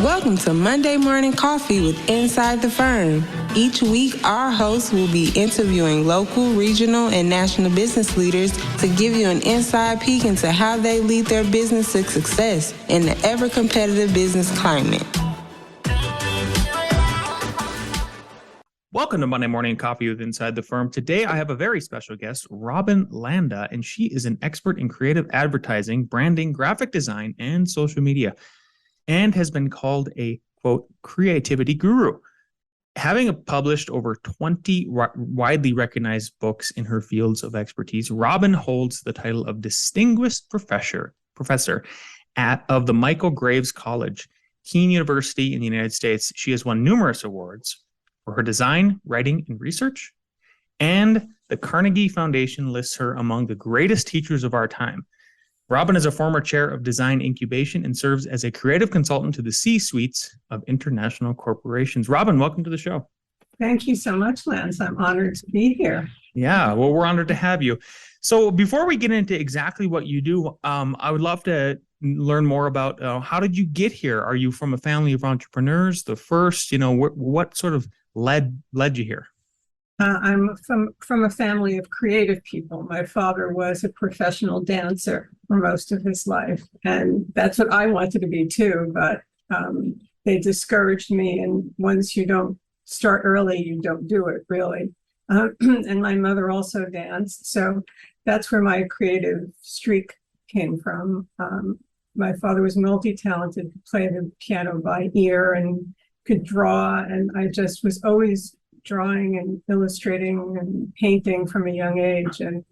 Welcome to Monday Morning Coffee with Inside the Firm. Each week, our hosts will be interviewing local, regional, and national business leaders to give you an inside peek into how they lead their business to success in the ever-competitive business climate. Welcome to Monday Morning Coffee with Inside the Firm. Today, I have a very special guest, Robin Landa, and she is an expert in creative advertising, branding, graphic design, and social media, and has been called a, quote, creativity guru. Having published over 20 widely recognized books in her fields of expertise, Robin holds the title of Distinguished Professor of the Michael Graves College, Keene University in the United States. She has won numerous awards for her design, writing, and research, and the Carnegie Foundation lists her among the greatest teachers of our time. Robin is a former chair of design incubation and serves as a creative consultant to the C-suites of international corporations. Robin, welcome to the show. Thank you so much, Lance. I'm honored to be here. Yeah, well, we're honored to have you. So before we get into exactly what you do, I would love to learn more about how did you get here? Are you from a family of entrepreneurs? The first, what sort of led you here? I'm from a family of creative people. My father was a professional dancer for most of his life, and that's what I wanted to be too, but they discouraged me, and once you don't start early, you don't do it, really. And my mother also danced, so that's where my creative streak came from. My father was multi-talented, could play the piano by ear and could draw, and I just was always drawing and illustrating and painting from a young age, and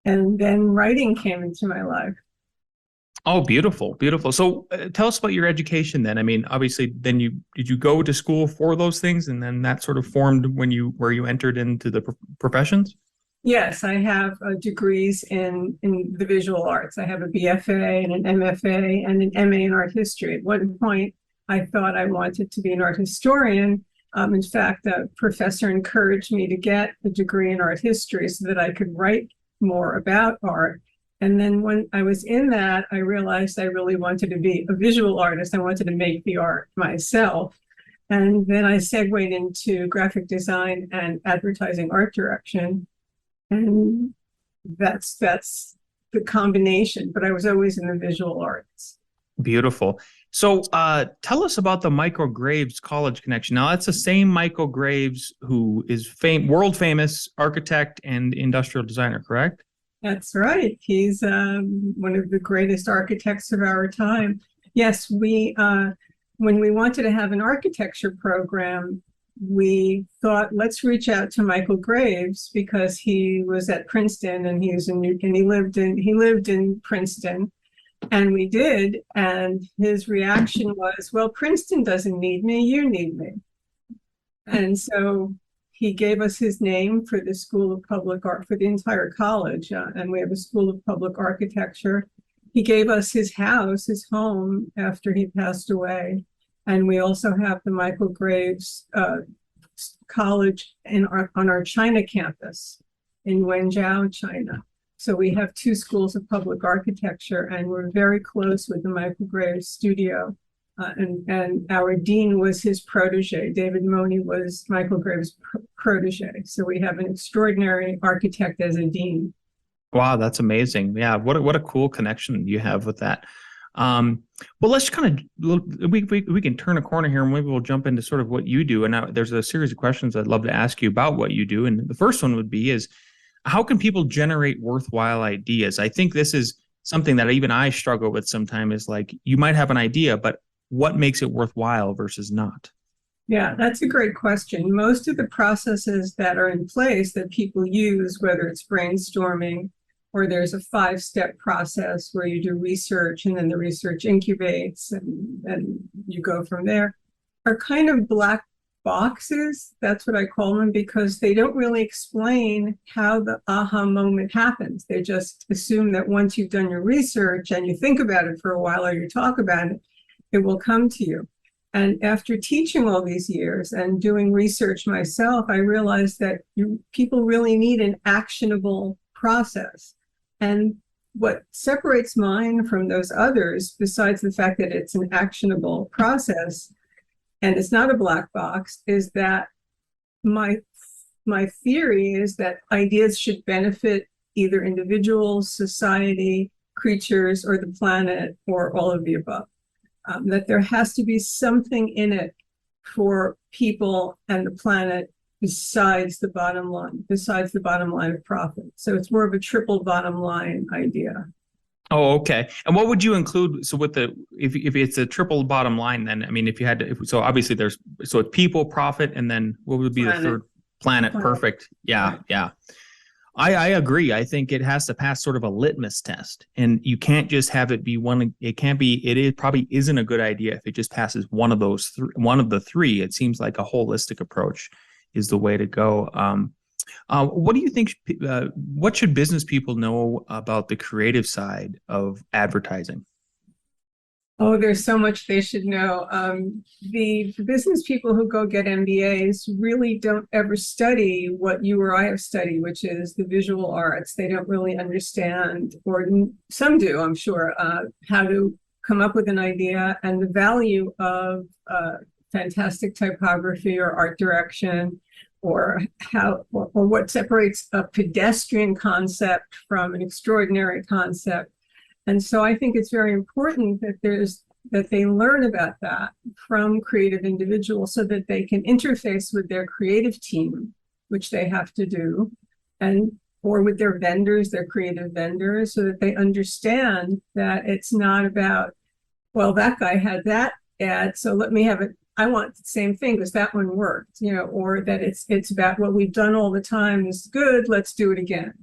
then writing came into my life. Oh, beautiful. So tell us about your education then. I mean, obviously, then did you go to school for those things, and then that sort of formed where you entered into the professions? Yes, I have degrees in the visual arts. I have a BFA and an MFA and an MA in art history. At one point, I thought I wanted to be an art historian. In fact, a professor encouraged me to get a degree in art history so that I could write more about art. And then when I was in that, I realized I really wanted to be a visual artist. I wanted to make the art myself. And then I segued into graphic design and advertising art direction. And that's the combination, but I was always in the visual arts. Beautiful. So tell us about the Michael Graves College connection. Now, that's the same Michael Graves who is world famous architect and industrial designer, correct? That's right. He's one of the greatest architects of our time. Yes, when we wanted to have an architecture program, we thought, let's reach out to Michael Graves because he was at Princeton and he lived in Princeton. And we did, and his reaction was, well, Princeton doesn't need me, you need me. And so he gave us his name for the School of Public Art, for the entire college, and we have a School of Public Architecture. He gave us his house, his home, after he passed away. And we also have the Michael Graves College on our China campus in Wenzhou, China. So we have two schools of public architecture, and we're very close with the Michael Graves studio. And our dean was his protege. David Money was Michael Graves' protege. So we have an extraordinary architect as a dean. Wow, that's amazing. Yeah, what a cool connection you have with that. Well, let's kind of we can turn a corner here, and maybe we'll jump into sort of what you do. And there's a series of questions I'd love to ask you about what you do. And the first one would be how can people generate worthwhile ideas? I think this is something that even I struggle with sometimes, is like, you might have an idea, but what makes it worthwhile versus not? Yeah, that's a great question. Most of the processes that are in place that people use, whether it's brainstorming or there's a 5-step process where you do research and then the research incubates and you go from there, are kind of black boxes. That's what I call them, because they don't really explain how the aha moment happens. They just assume that once you've done your research and you think about it for a while or you talk about it, it will come to you. And after teaching all these years and doing research myself, I realized that people really need an actionable process. And what separates mine from those others, besides the fact that it's an actionable process and it's not a black box, is that my theory is that ideas should benefit either individuals, society, creatures, or the planet, or all of the above. That there has to be something in it for people and the planet besides the bottom line of profit. So it's more of a triple bottom line idea. Oh, okay. And what would you include? So with if it's a triple bottom line, then, I mean, if you had to, so obviously it's people, profit, and then what would be the third? Planet. Perfect. Yeah. Right. Yeah. I agree. I think it has to pass sort of a litmus test, and you can't just have it be one. It probably isn't a good idea if it just passes one of the three. It seems like a holistic approach is the way to go. What do you think? What should business people know about the creative side of advertising? Oh, there's so much they should know. The business people who go get MBAs really don't ever study what you or I have studied, which is the visual arts. They don't really understand, or some do, I'm sure, how to come up with an idea and the value of fantastic typography or art direction, or what separates a pedestrian concept from an extraordinary concept. And so I think it's very important that they learn about that from creative individuals so that they can interface with their creative team, which they have to do, or with their vendors, their creative vendors, so that they understand that it's not about, well, that guy had that ad, so let me have it. I want the same thing because that one worked, or that it's about what we've done all the time is good, let's do it again.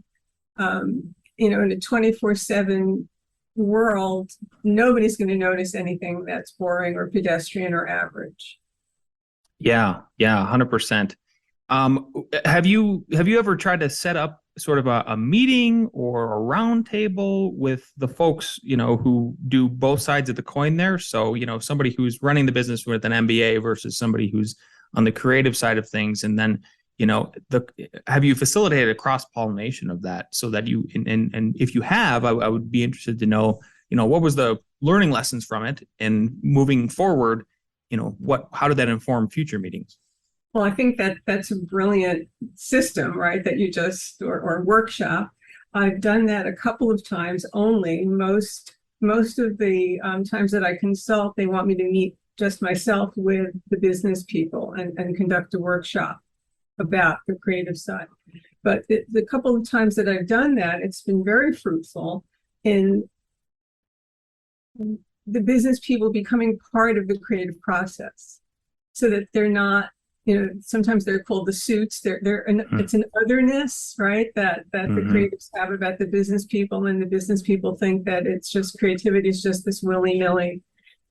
In a 24/7 world, nobody's going to notice anything that's boring or pedestrian or average. Yeah, 100%. Have you ever tried to set up sort of a meeting or a round table with the folks, who do both sides of the coin there? So, somebody who's running the business with an MBA versus somebody who's on the creative side of things, and then have you facilitated a cross-pollination of that so that you, and if you have, I would be interested to know, what was the learning lessons from it, and moving forward, how did that inform future meetings? Well, I think that's a brilliant system, right? That you or workshop. I've done that a couple of times only. Most of the times that I consult, they want me to meet just myself with the business people and conduct a workshop about the creative side. But the couple of times that I've done that, it's been very fruitful in the business people becoming part of the creative process, so that they're not, sometimes they're called the suits. It's an otherness, right? That the creatives have about the business people, and the business people think that it's just creativity is just this willy-nilly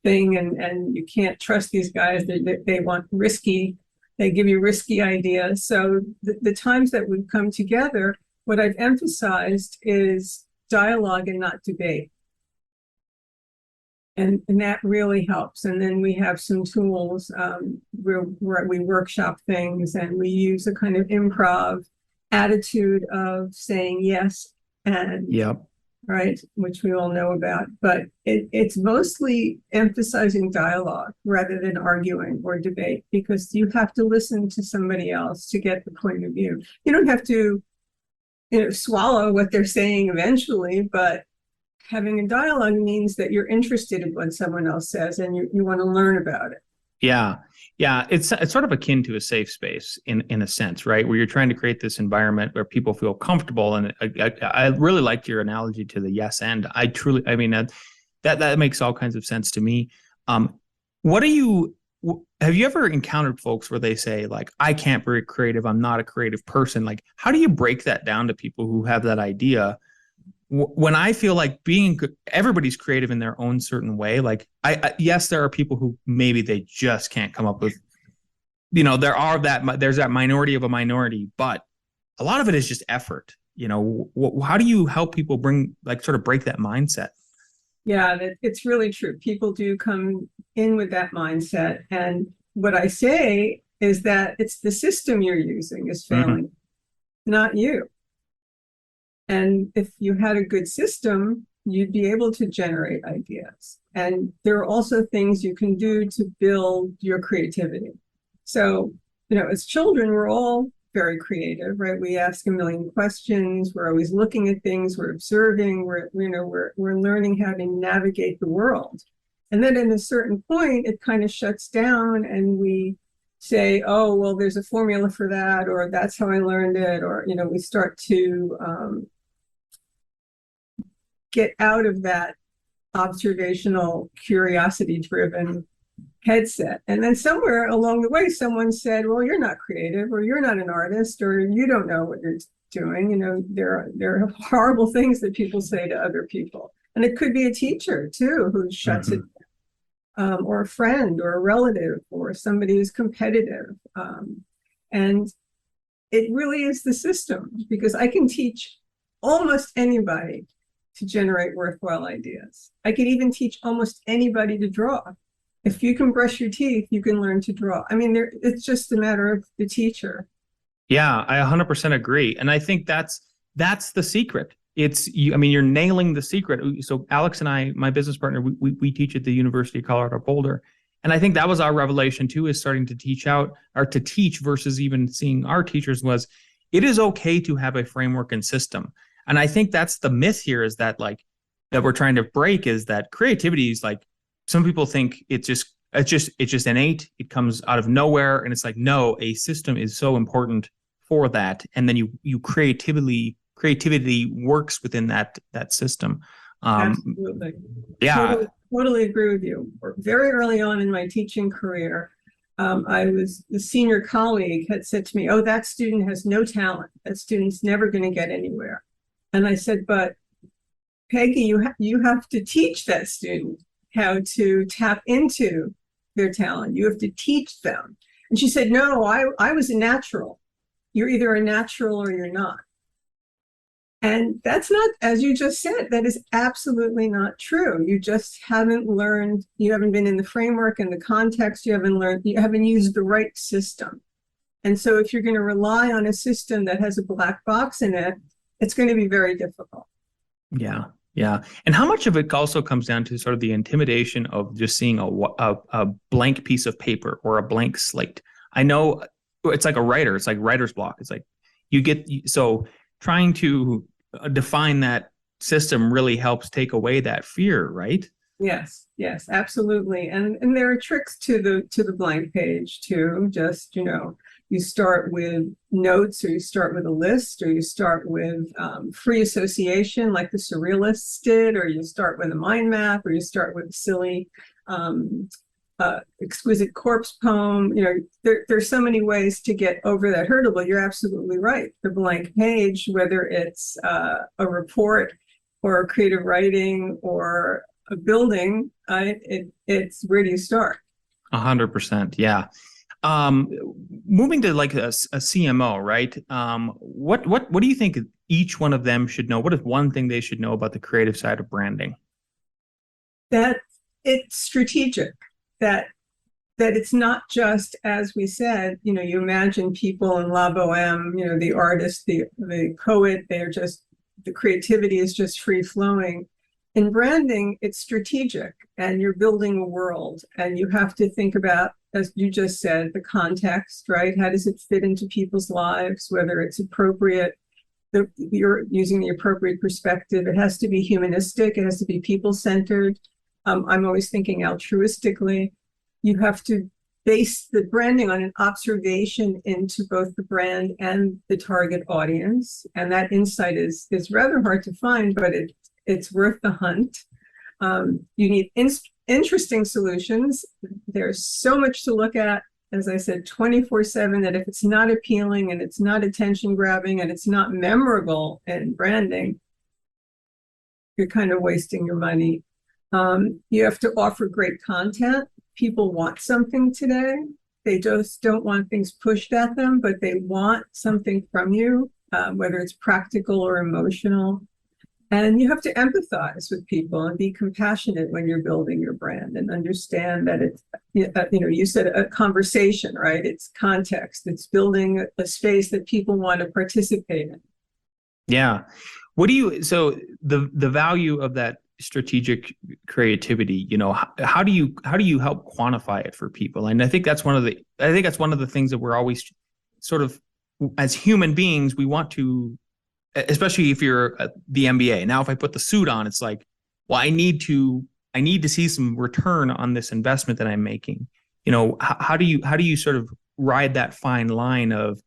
thing, and you can't trust these guys. They want risky. They give you risky ideas. So the times that we've come together, what I've emphasized is dialogue and not debate. And that really helps. And then we have some tools where we workshop things, and we use a kind of improv attitude of saying yes and right, which we all know about. But it's mostly emphasizing dialogue rather than arguing or debate, because you have to listen to somebody else to get the point of view. You don't have to, swallow what they're saying eventually, but having a dialogue means that you're interested in what someone else says, and you want to learn about it. Yeah. It's sort of akin to a safe space in a sense, right? Where you're trying to create this environment where people feel comfortable. And I really liked your analogy to the yes and. That makes all kinds of sense to me. Have you ever encountered folks where they say, like, I can't be creative, I'm not a creative person? Like, how do you break that down to people who have that idea? When I feel like everybody's creative in their own certain way, like yes, there are people who maybe they just can't come up with, there's that minority of a minority, but a lot of it is just effort. How do you help people sort of break that mindset? Yeah, it's really true. People do come in with that mindset. And what I say is that it's the system you're using is failing, not you. And if you had a good system, you'd be able to generate ideas. And there are also things you can do to build your creativity. So, as children, we're all very creative, right? We ask a million questions. We're always looking at things. We're observing. We're learning how to navigate the world. And then at a certain point, it kind of shuts down and we say, oh, well, there's a formula for that, or that's how I learned it. Or, we start to get out of that observational, curiosity-driven headset. And then somewhere along the way, someone said, well, you're not creative, or you're not an artist, or you don't know what you're doing. There are horrible things that people say to other people. And it could be a teacher, too, who shuts it down, or a friend, or a relative, or somebody who's competitive. And it really is the system, because I can teach almost anybody to generate worthwhile ideas. I could even teach almost anybody to draw. If you can brush your teeth, you can learn to draw. I mean, it's just a matter of the teacher. Yeah, I 100% agree. And I think that's the secret. You're nailing the secret. So Alex and I, my business partner, we teach at the University of Colorado Boulder. And I think that was our revelation too, is starting to teach versus even seeing our teachers was, it is okay to have a framework and system. And I think that's the myth here, is that that we're trying to break, is that creativity is some people think it's just innate. It comes out of nowhere. And it's no, a system is so important for that. And then you creativity works within that system. Absolutely. Yeah. Totally agree with you. Very early on in my teaching career, the senior colleague had said to me, oh, that student has no talent. That student's never going to get anywhere. And I said, but Peggy, you have to teach that student how to tap into their talent. You have to teach them. And she said, no, I was a natural. You're either a natural or you're not. And that's not, as you just said, that is absolutely not true. You just haven't learned, you haven't been in the framework and the context, you haven't used the right system. And so if you're going to rely on a system that has a black box in it, it's going to be very difficult. Yeah. Yeah. And how much of it also comes down to sort of the intimidation of just seeing a blank piece of paper or a blank slate? I know it's like a writer, it's like writer's block. It's so trying to define that system really helps take away that fear, right? Yes, absolutely. And there are tricks to the blank page too. Just, you start with notes, or you start with a list, or you start with free association like the surrealists did, or you start with a mind map, or you start with a silly exquisite corpse poem. There's so many ways to get over that hurdle, but you're absolutely right. The blank page, whether it's a report or creative writing or a building, it's where do you start? 100%. Yeah. Moving to a CMO, right? What do you think each one of them should know? What is one thing they should know about the creative side of branding? That it's strategic, that it's not just, as we said, you imagine people in La Boheme, the artist, the poet, the creativity is just free flowing. In branding, it's strategic, and you're building a world, and you have to think about, as you just said, the context, right? How does it fit into people's lives, whether it's appropriate, you're using the appropriate perspective. It has to be humanistic. It has to be people-centered. I'm always thinking altruistically. You have to base the branding on an observation into both the brand and the target audience. And that insight is rather hard to find, but it's worth the hunt. You need interesting solutions. There's so much to look at, as I said, 24/7, that if it's not appealing and it's not attention grabbing and it's not memorable in branding, you're kind of wasting your money. You have to offer great content. People want something today. They just don't want things pushed at them, but they want something from you, whether it's practical or emotional. And you have to empathize with people and be compassionate when you're building your brand, and understand that it's, you said a conversation, right? It's context. It's building a space that people want to participate in. Yeah. What do you, so the value of that strategic creativity, how do you help quantify it for people? And I think that's one of the things that we're always sort of, as human beings, we want to, especially if you're the MBA. Now, if I put the suit on, it's like, well, I need to see some return on this investment that I'm making. How do you sort of ride that fine line of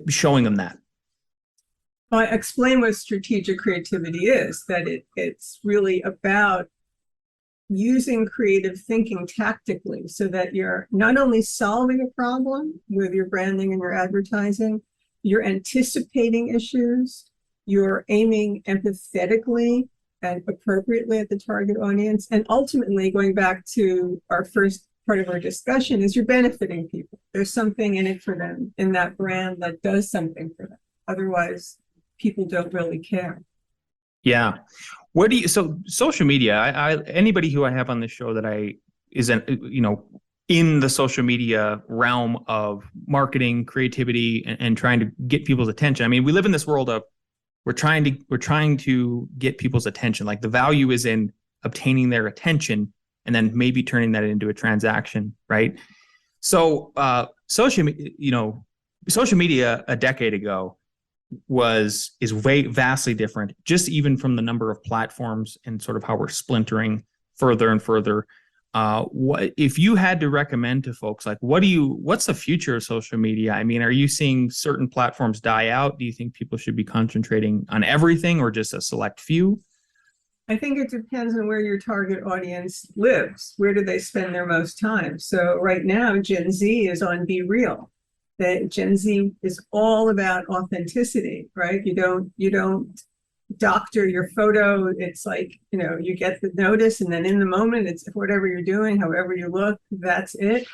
showing them that? Well, I explain what strategic creativity is, that it's really about using creative thinking tactically so that you're not only solving a problem with your branding and your advertising, you're anticipating issues, you're aiming empathetically and appropriately at the target audience, and ultimately, going back to our first part of our discussion, is you're benefiting people. There's something in it for them in that brand that does something for them. Otherwise, people don't really care. Yeah. So social media, anybody who I have on the show that isn't, in the social media realm of marketing, creativity, and trying to get people's attention. I mean, we live in this world of we're trying to get people's attention. Like, the value is in obtaining their attention and then maybe turning that into a transaction, right? So social media a decade ago is vastly different, just even from the number of platforms and sort of how we're splintering further and further. What if you had to recommend to folks, like, what's the future of social media? I mean, are you seeing certain platforms die out? Do you think people should be concentrating on everything or just a select few? I think it depends on where your target audience lives. Where do they spend their most time? So right now, Gen Z is on Be Real. That Gen Z is all about authenticity, right? You don't doctor your photo. It's like, you get the notice, and then in the moment, it's whatever you're doing, however you look, that's it.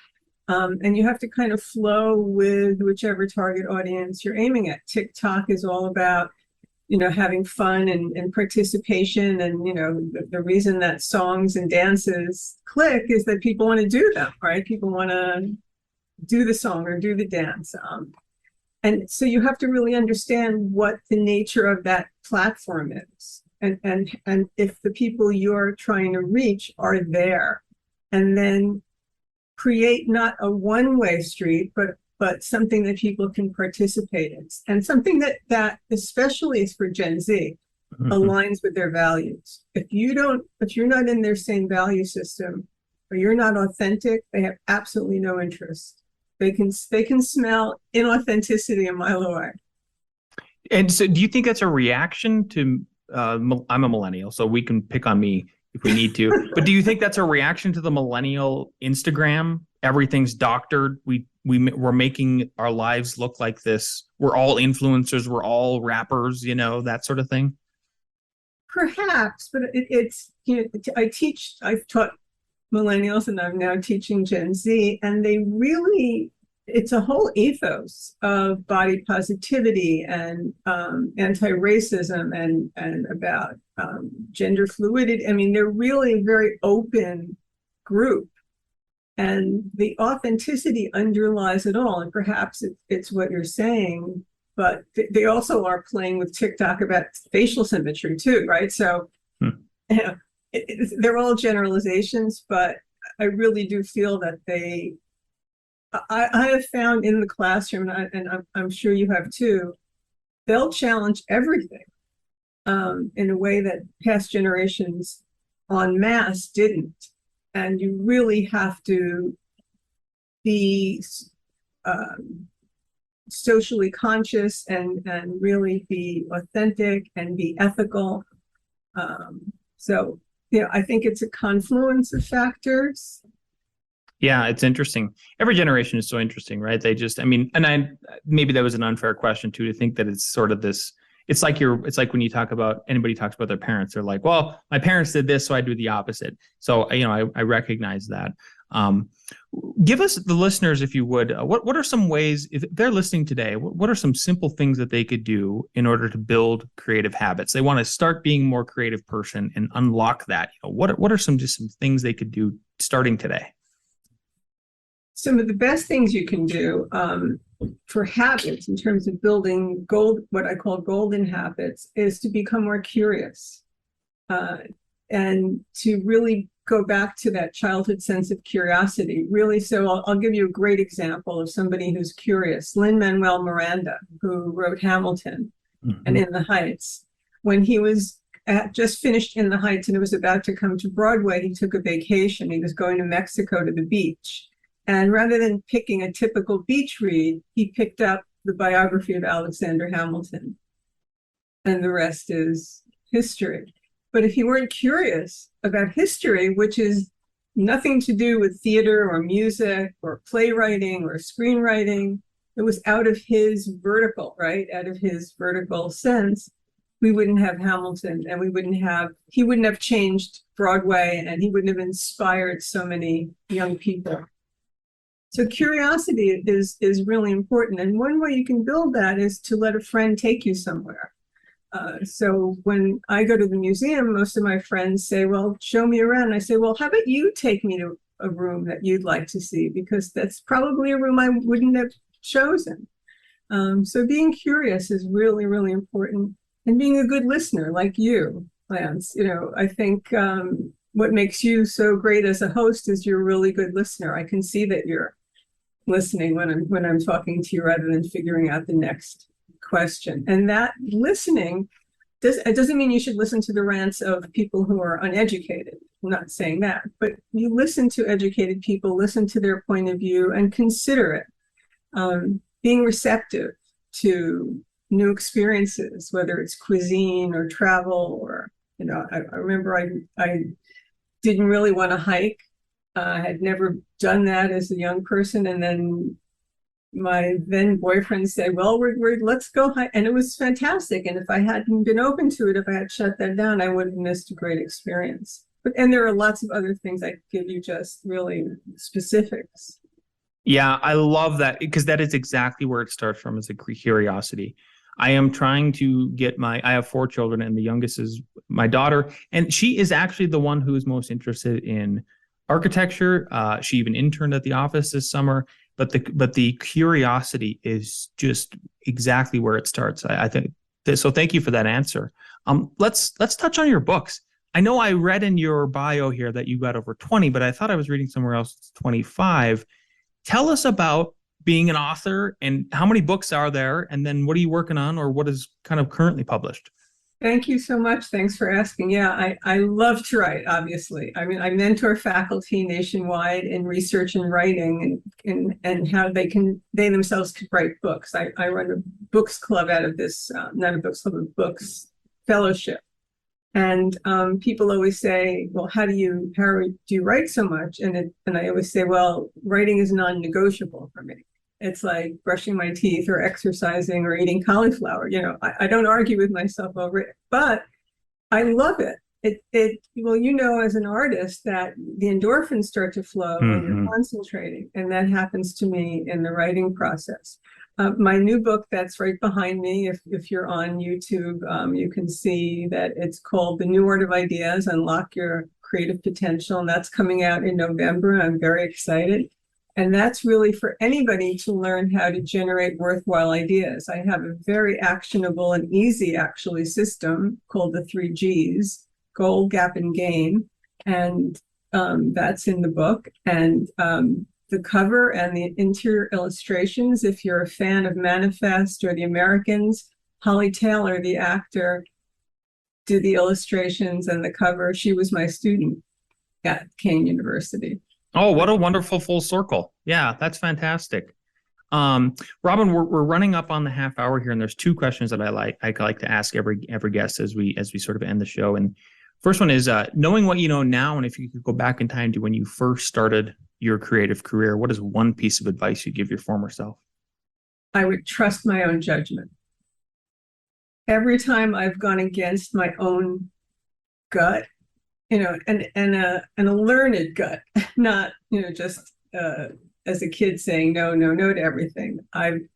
And you have to kind of flow with whichever target audience you're aiming at. TikTok is all about, having fun and participation. And, the reason that songs and dances click is that people want to do them, right? People want to do the song or do the dance. And so you have to really understand what the nature of that platform is. And if the people you're trying to reach are there, and then create not a one-way street, but something that people can participate in, and something that especially is for Gen Z, aligns with their values. If you're not in their same value system, or you're not authentic, they have absolutely no interest. They can smell inauthenticity a mile away. And so, do you think that's a reaction to? I'm a millennial, so we can pick on me if we need to. But do you think that's a reaction to the millennial Instagram? Everything's doctored. We're making our lives look like this. We're all influencers. We're all rappers. That sort of thing. Perhaps, but it's I've taught millennials, and I'm now teaching Gen Z, and it's a whole ethos of body positivity and anti-racism and about gender fluidity. I mean, they're really a very open group, and the authenticity underlies it all. And perhaps it's what you're saying, but they also are playing with TikTok about facial symmetry too, right? So, they're all generalizations, but I really do feel that I have found in the classroom, and I'm sure you have too, they'll challenge everything in a way that past generations en masse didn't. And you really have to be socially conscious and really be authentic and be ethical. So, I think it's a confluence of factors. Yeah, it's interesting. Every generation is so interesting, right? Maybe that was an unfair question too, to think that it's sort of this, it's like when anybody talks about their parents, they're like, well, my parents did this, so I do the opposite. So, I recognize that. Give us, the listeners, if you would, what are some ways, if they're listening today, what are some simple things that they could do in order to build creative habits? They want to start being a more creative person and unlock that. What are some things they could do starting today? Some of the best things you can do for habits, in terms of building what I call golden habits, is to become more curious, and to really go back to that childhood sense of curiosity. Really, so I'll give you a great example of somebody who's curious. Lin-Manuel Miranda, who wrote Hamilton and In the Heights. When he was just finished In the Heights and it was about to come to Broadway, he took a vacation. He was going to Mexico to the beach. And rather than picking a typical beach read, he picked up the biography of Alexander Hamilton. And the rest is history. But if he weren't curious about history, which is nothing to do with theater or music or playwriting or screenwriting, it was out of his vertical, right? Out of his vertical sense, we wouldn't have Hamilton, and he wouldn't have changed Broadway, and he wouldn't have inspired so many young people. So curiosity is really important. And one way you can build that is to let a friend take you somewhere. So when I go to the museum, most of my friends say, well, show me around. And I say, well, how about you take me to a room that you'd like to see? Because that's probably a room I wouldn't have chosen. So being curious is really, really important. And being a good listener, like you, Lance. I think what makes you so great as a host is you're a really good listener. I can see that you're listening when I'm talking to you, rather than figuring out the next question. And that listening, it doesn't mean you should listen to the rants of people who are uneducated. I'm not saying that, but you listen to educated people, listen to their point of view, and consider it. Being receptive to new experiences, whether it's cuisine or travel, or, I remember I didn't really want to hike. I had never done that as a young person. And then my then boyfriend said, well, let's go hike. And it was fantastic. And if I hadn't been open to it, if I had shut that down, I would have missed a great experience. And there are lots of other things I could give you, just really specifics. Yeah, I love that, because that is exactly where it starts from, is a curiosity. I am trying to I have 4 children, and the youngest is my daughter, and she is actually the one who is most interested in architecture. She even interned at the office this summer, but the curiosity is just exactly where it starts. I think so. Thank you for that answer. Let's touch on your books. I know I read in your bio here that you got over 20, but I thought I was reading somewhere else it's 25. Tell us about being an author, and how many books are there, and then what are you working on, or what is kind of currently published? Thank you so much. Thanks for asking. Yeah, I love to write, obviously. I mean, I mentor faculty nationwide in research and writing, and how they themselves could write books. I run a books club out of this, not a books club, a books fellowship. And people always say, well, how do you write so much? And I always say, well, writing is non-negotiable for me. It's like brushing my teeth or exercising or eating cauliflower. I don't argue with myself over it, but I love it. Well, as an artist, that the endorphins start to flow when you're concentrating. And that happens to me in the writing process. My new book that's right behind me, if you're on YouTube, you can see that it's called The New Art of Ideas, Unlock Your Creative Potential. And that's coming out in November. I'm very excited. And that's really for anybody to learn how to generate worthwhile ideas. I have a very actionable and easy, actually, system called the 3 Gs, goal, gap, and gain. And that's in the book. And the cover and the interior illustrations, if you're a fan of Manifest or The Americans, Holly Taylor, the actor, did the illustrations and the cover. She was my student at Kean University. Oh, what a wonderful full circle. Yeah, that's fantastic. Robin, we're running up on the half hour here, and there's 2 questions that I like to ask every guest as we sort of end the show. And first one is, knowing what you know now, and if you could go back in time to when you first started your creative career, what is one piece of advice you give your former self? I would trust my own judgment. Every time I've gone against my own gut, and a learned gut, not, just as a kid saying no to everything.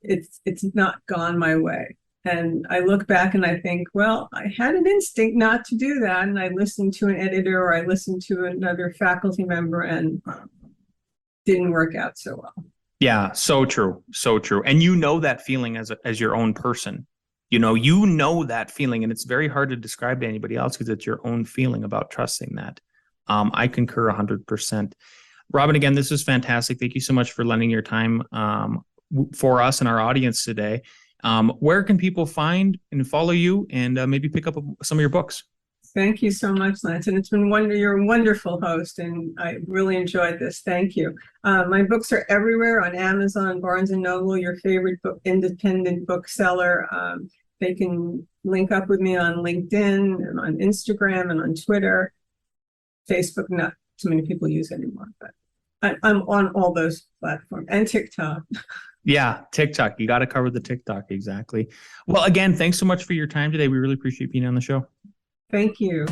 It's not gone my way. And I look back and I think, well, I had an instinct not to do that. And I listened to an editor, or I listened to another faculty member, and didn't work out so well. Yeah, so true. So true. And you know that feeling as your own person. You know that feeling, and it's very hard to describe to anybody else because it's your own feeling about trusting that. I concur 100%. Robin, again, this is fantastic. Thank you so much for lending your time for us and our audience today. Where can people find and follow you and maybe pick up some of your books? Thank you so much, Lance. And it's been you're a wonderful host, and I really enjoyed this. Thank you. My books are everywhere on Amazon, Barnes & Noble, your favorite independent bookseller. They can link up with me on LinkedIn and on Instagram and on Twitter. Facebook, not too many people use anymore, but I'm on all those platforms, and TikTok. Yeah, TikTok. You got to cover the TikTok. Exactly. Well, again, thanks so much for your time today. We really appreciate being on the show. Thank you.